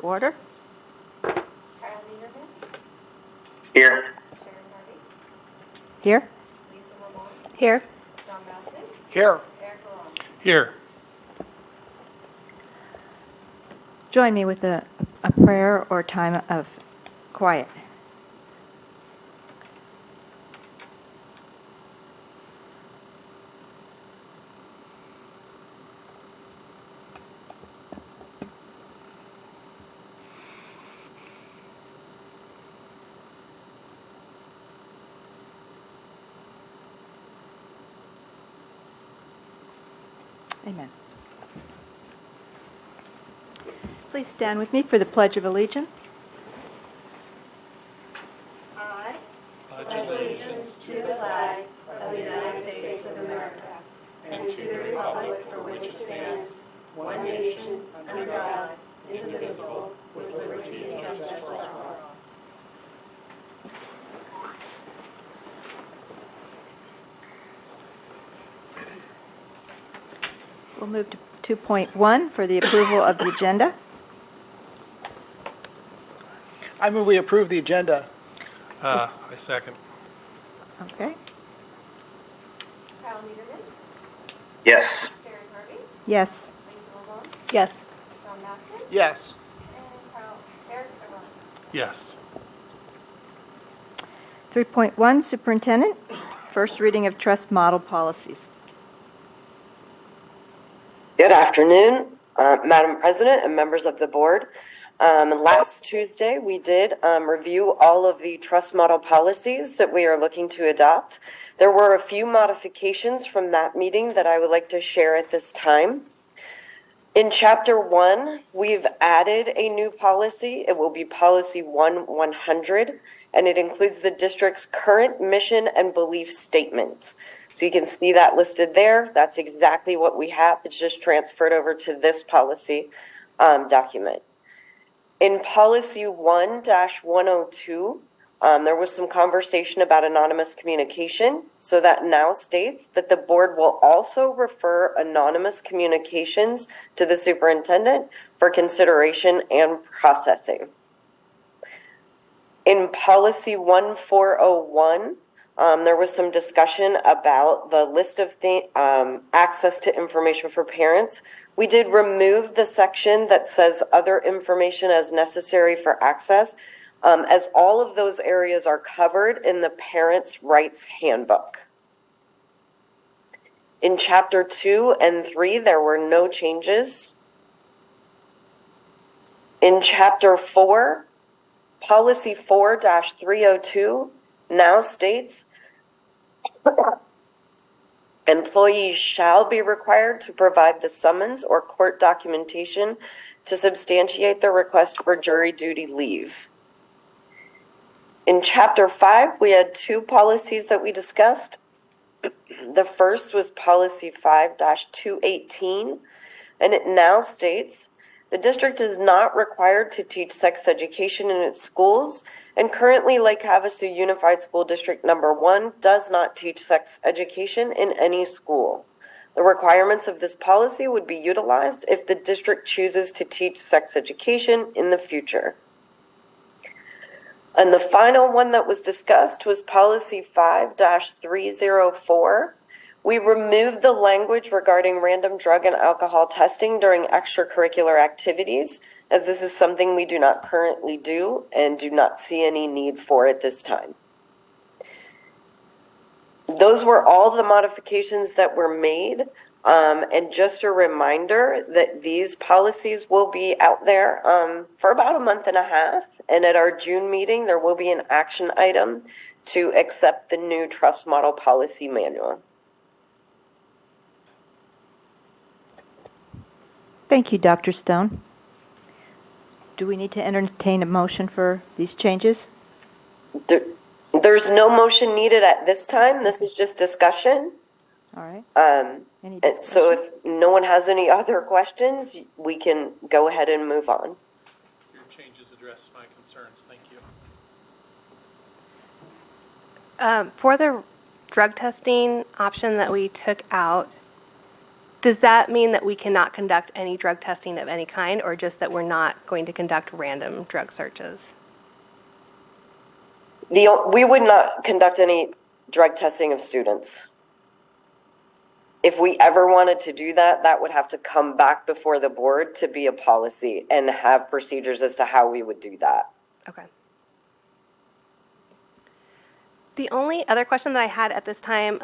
order. Kyle Lieberman. Here. Sharon Harvey. Here. Lisa Lamont. Here. John Baston. Here. Eric Rowan. Here. Join me with a prayer or time of quiet. Amen. Please stand with me for the Pledge of Allegiance. I Pledge allegiance to the flag of the United States of America and to the republic for which it stands, one nation, under God, indivisible, with liberty and justice for all. We'll move to 2.1 for the approval of the agenda. I move we approve the agenda. I second. Okay. Kyle Lieberman. Yes. Sharon Harvey. Yes. Lisa Lamont. Yes. John Baston. Yes. And Eric Rowan. Yes. 3.1 Superintendent, first reading of trust model policies. Good afternoon, Madam President and members of the board. Last Tuesday, we did review all of the trust model policies that we are looking to adopt. There were a few modifications from that meeting that I would like to share at this time. In Chapter 1, we've added a new policy. It will be Policy 100, and it includes the district's current mission and belief statement. So you can see that listed there. That's exactly what we have. It's just transferred over to this policy document. In Policy 1-102, there was some conversation about anonymous communication. So that now states that the board will also refer anonymous communications to the superintendent for consideration and processing. In Policy 1401, there was some discussion about the list of access to information for parents. We did remove the section that says other information as necessary for access, as all of those areas are covered in the Parents' Rights Handbook. In Chapter 2 and 3, there were no changes. In Chapter 4, Policy 4-302 now states employees shall be required to provide the summons or court documentation to substantiate their request for jury duty leave. In Chapter 5, we had two policies that we discussed. The first was Policy 5-218, and it now states the district is not required to teach sex education in its schools, and currently Lake Havasu Unified School District Number 1 does not teach sex education in any school. The requirements of this policy would be utilized if the district chooses to teach sex education in the future. And the final one that was discussed was Policy 5-304. We removed the language regarding random drug and alcohol testing during extracurricular activities, as this is something we do not currently do and do not see any need for at this time. Those were all the modifications that were made. And just a reminder that these policies will be out there for about a month and a half. And at our June meeting, there will be an action item to accept the new trust model policy manual. Thank you, Dr. Stone. Do we need to entertain a motion for these changes? There's no motion needed at this time. This is just discussion. All right. Any And so if no one has any other questions, we can go ahead and move on. Your changes address my concerns. Thank you. For the drug testing option that we took out, Does that mean that we cannot conduct any drug testing of any kind, or just that we're not going to conduct random drug searches? We would not conduct any drug testing of students. If we ever wanted to do that, that would have to come back before the board to be a policy and have procedures as to how we would do that. Okay. The only other question that I had at this time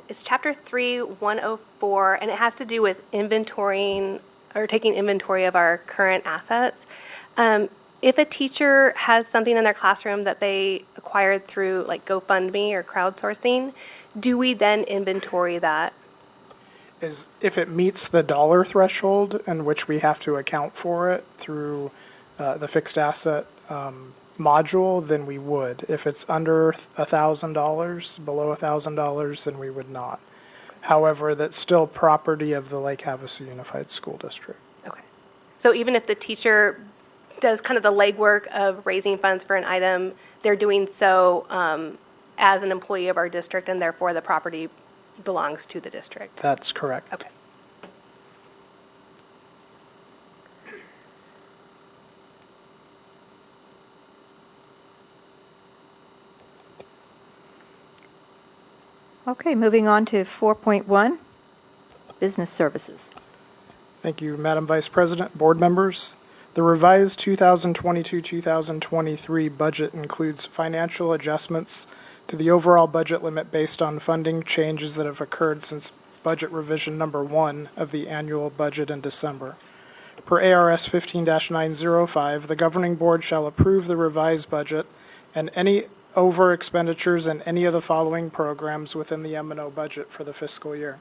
is Chapter 3, 104, and it has to do with inventorying or taking inventory of our current assets. If a teacher has something in their classroom that they acquired through like GoFundMe or crowdsourcing, do we then inventory that? Is if it meets the dollar threshold in which we have to account for it through the fixed asset module, then we would. If it's under $1,000, below $1,000, then we would not. However, that's still property of the Lake Havasu Unified School District. Okay. So even if the teacher does kind of the legwork of raising funds for an item, they're doing so as an employee of our district, and therefore the property belongs to the district. That's correct. Okay. Okay, moving on to 4.1, business services. Thank you, Madam Vice President, board members. The revised 2022-2023 budget includes financial adjustments to the overall budget limit based on funding changes that have occurred since budget revision number 1 of the annual budget in December. Per ARS 15-905, the governing board shall approve the revised budget and any over expenditures in any of the following programs within the M&O budget for the fiscal year,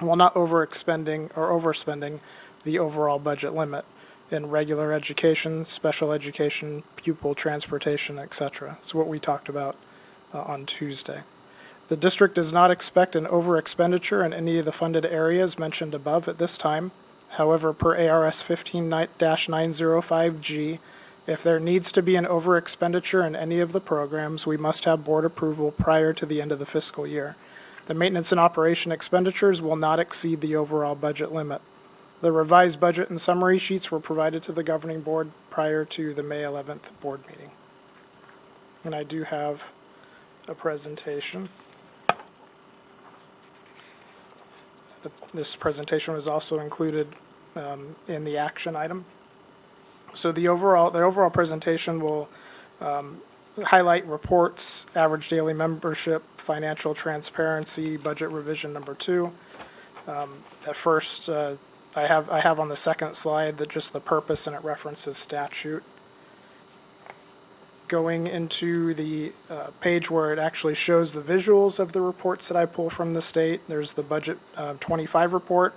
while not overexpending or overspending the overall budget limit in regular education, special education, pupil transportation, etc. It's what we talked about on Tuesday. The district does not expect an over-expenditure in any of the funded areas mentioned above at this time. However, per ARS 15-905G, if there needs to be an over-expenditure in any of the programs, we must have board approval prior to the end of the fiscal year. The maintenance and operation expenditures will not exceed the overall budget limit. The revised budget and summary sheets were provided to the governing board prior to the May 11th board meeting. And I do have a presentation. This presentation was also included in the action item. So the overall presentation will highlight reports, average daily membership, financial transparency, budget revision number 2. At first, I have on the second slide that just the purpose, and it references statute. Going into the page where it actually shows the visuals of the reports that I pull from the state, there's the budget 25 report,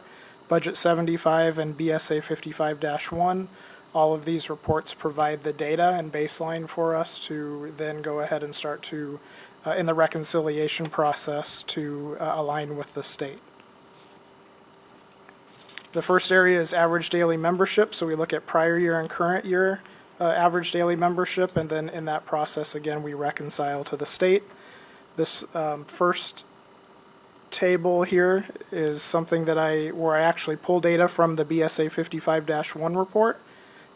budget 75, and BSA 55-1. All of these reports provide the data and baseline for us to then go ahead and start to, in the reconciliation process, to align with the state. The first area is average daily membership, so we look at prior year and current year average daily membership, and then in that process, again, we reconcile to the state. This first table here is something that where I actually pull data from the BSA 55-1 report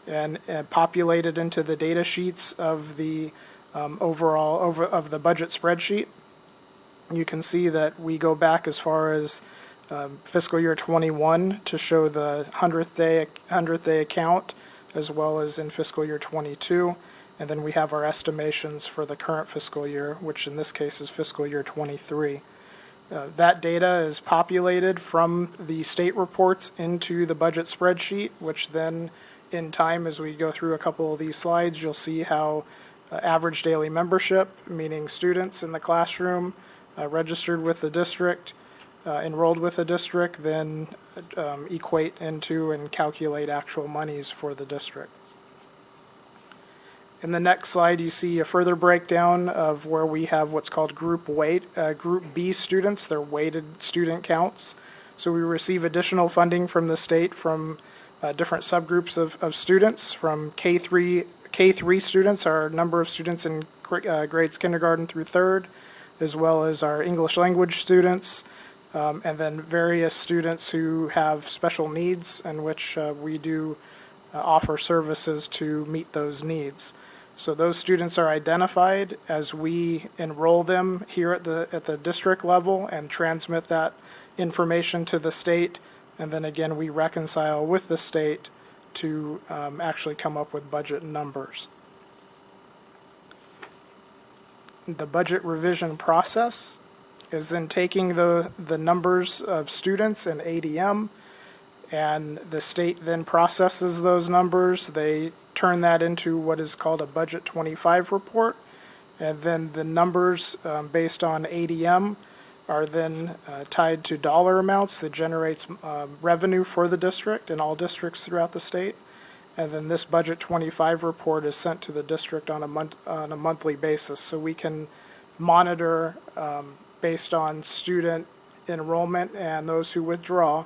and populate it into the data sheets of the of the budget spreadsheet. You can see that we go back as far as fiscal year 21 to show the 100th day account, as well as in fiscal year 22, and then we have our estimations for the current fiscal year, which in this case is fiscal year 23. That data is populated from the state reports into the budget spreadsheet, which then in time, as we go through a couple of these slides, you'll see how average daily membership, meaning students in the classroom registered with the district, enrolled with the district, then equate into and calculate actual monies for the district. In the next slide, you see a further breakdown of where we have what's called Group B students, their weighted student counts. So we receive additional funding from the state from different subgroups of students. From K3 students, our number of students in grades kindergarten through 3rd, as well as our English language students, and then various students who have special needs in which we do offer services to meet those needs. So those students are identified as we enroll them here at the district level and transmit that information to the state, and then again we reconcile with the state to actually come up with budget numbers. The budget revision process is then taking the numbers of students in ADM, and the state then processes those numbers. They turn that into what is called a Budget 25 report, and then the numbers based on ADM are then tied to dollar amounts that generates revenue for the district and all districts throughout the state. And then this Budget 25 report is sent to the district on a monthly basis, so we can monitor based on student enrollment and those who withdraw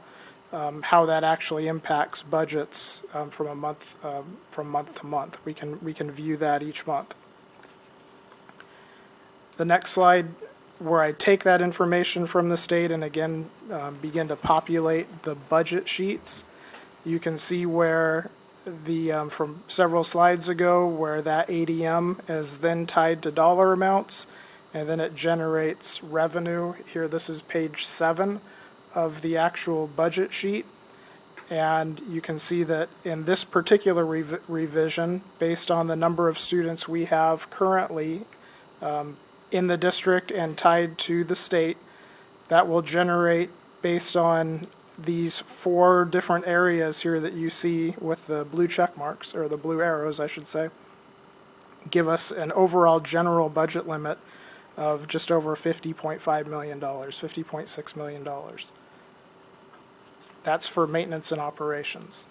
how that actually impacts budgets from month to month. We can view that each month. The next slide, where I take that information from the state and again begin to populate the budget sheets, you can see where from several slides ago where that ADM is then tied to dollar amounts, and then it generates revenue. Here, this is page 7 of the actual budget sheet, and you can see that in this particular revision, based on the number of students we have currently in the district and tied to the state, that will generate, based on these 4 different areas here that you see with the blue check marks, or the blue arrows I should say, give us an overall general budget limit of just over $50.5 million, $50.6 million. That's for maintenance and operations.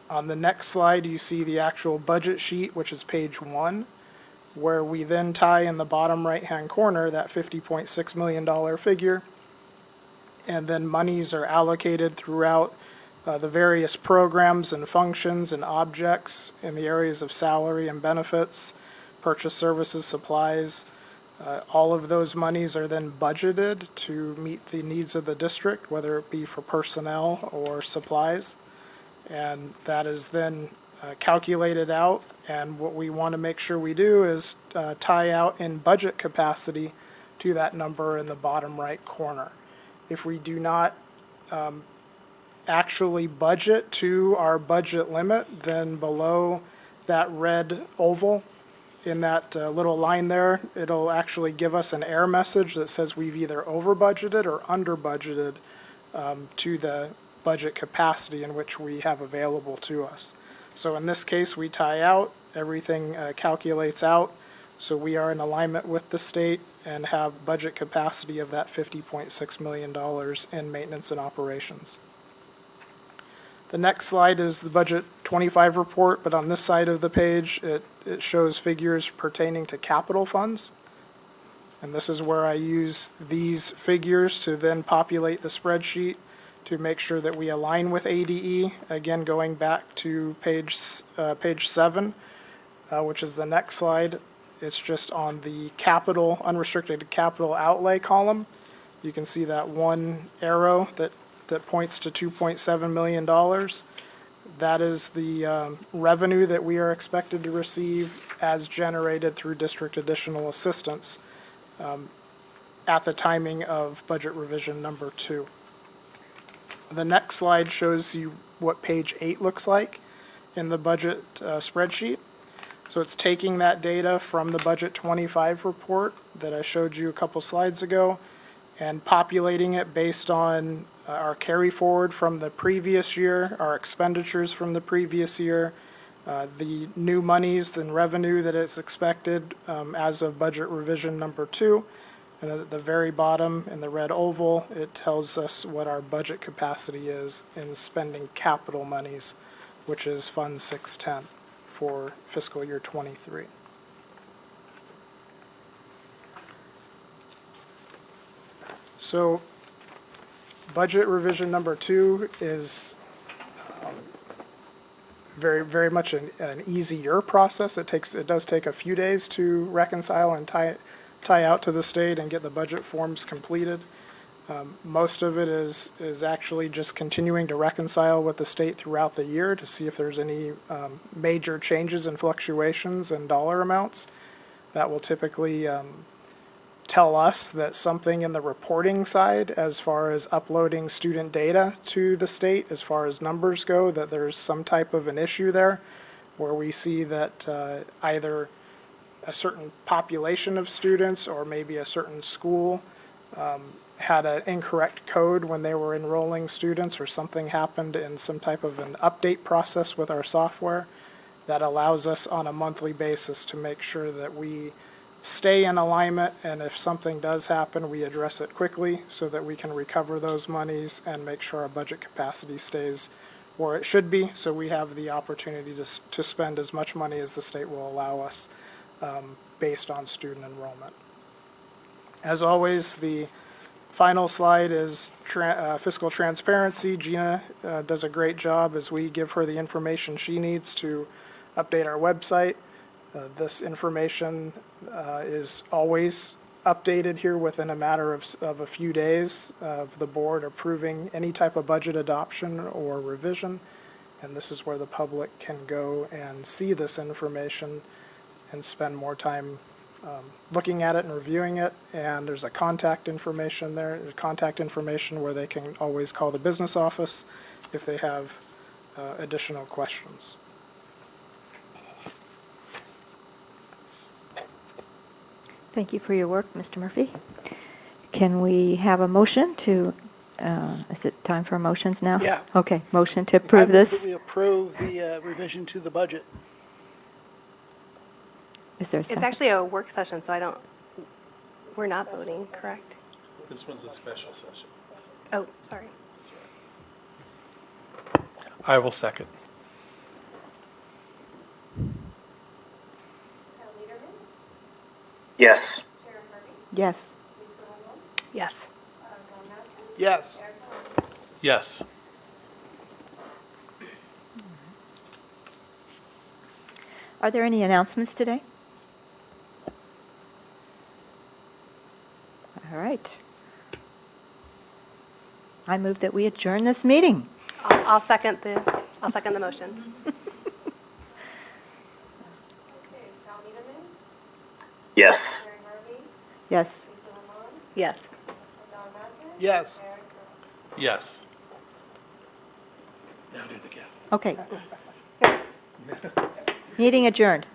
On the next slide, you see the actual budget sheet, which is page 1, where we then tie in the bottom right-hand corner that $50.6 million figure, and then monies are allocated throughout the various programs and functions and objects in the areas of salary and benefits, purchase services, supplies. All of those monies are then budgeted to meet the needs of the district, whether it be for personnel or supplies. And that is then calculated out. And what we want to make sure we do is tie out in budget capacity to that number in the bottom right corner. If we do not actually budget to our budget limit, then below that red oval in that little line there, it'll actually give us an error message that says we've either over budgeted or under budgeted to the budget capacity in which we have available to us. So in this case, we tie out, everything calculates out, so we are in alignment with the state and have budget capacity of that $50.6 million in maintenance and operations. The next slide is the Budget 25 report, but on this side of the page, it shows figures pertaining to capital funds. And this is where I use these figures to then populate the spreadsheet to make sure that we align with ADE. Again, going back to page 7, which is the next slide. It's just on the capital, unrestricted capital outlay column. You can see that one arrow that points to $2.7 million. That is the revenue that we are expected to receive as generated through district additional assistance at the timing of budget revision number 2. The next slide shows you what page 8 looks like in the budget spreadsheet. So it's taking that data from the Budget 25 report that I showed you a couple slides ago and populating it based on our carry forward from the previous year, our expenditures from the previous year, the new monies and revenue that is expected as of budget revision number 2. And at the very bottom in the red oval, it tells us what our budget capacity is in spending capital monies, which is Fund 610 for fiscal year 23. So budget revision number 2 is very much an easier process. It does take a few days to reconcile and tie out to the state and get the budget forms completed. Most of it is actually just continuing to reconcile with the state throughout the year to see if there's any major changes and fluctuations in dollar amounts. That will typically tell us that something in the reporting side, as far as uploading student data to the state, as far as numbers go, that there's some type of an issue there where we see that either a certain population of students or maybe a certain school had an incorrect code when they were enrolling students, or something happened in some type of an update process with our software that allows us on a monthly basis to make sure that we stay in alignment, and if something does happen, we address it quickly so that we can recover those monies and make sure our budget capacity stays where it should be, so we have the opportunity to spend as much money as the state will allow us based on student enrollment. As always, the final slide is fiscal transparency. Gina does a great job as we give her the information she needs to update our website. This information is always updated here within a matter of a few days of the board approving any type of budget adoption or revision. And this is where the public can go and see this information and spend more time looking at it and reviewing it. And there's a contact information there, contact information where they can always call the business office if they have additional questions. Thank you for your work, Mr. Murphy. Can we have a motion to, is it time for motions now? Yeah. Okay, motion to approve this. We approve the revision to the budget. Is there a It's second? actually a work session, so we're not voting, correct? This one's a special session. Oh, sorry. I will second. Yes. Yes. Yes. Yes. Yes. Are there any announcements today? All right. I move that we adjourn this meeting. I'll second the motion. Yes. Yes. Yes. Yes. Yes. Now do the gift. Okay. Meeting adjourned.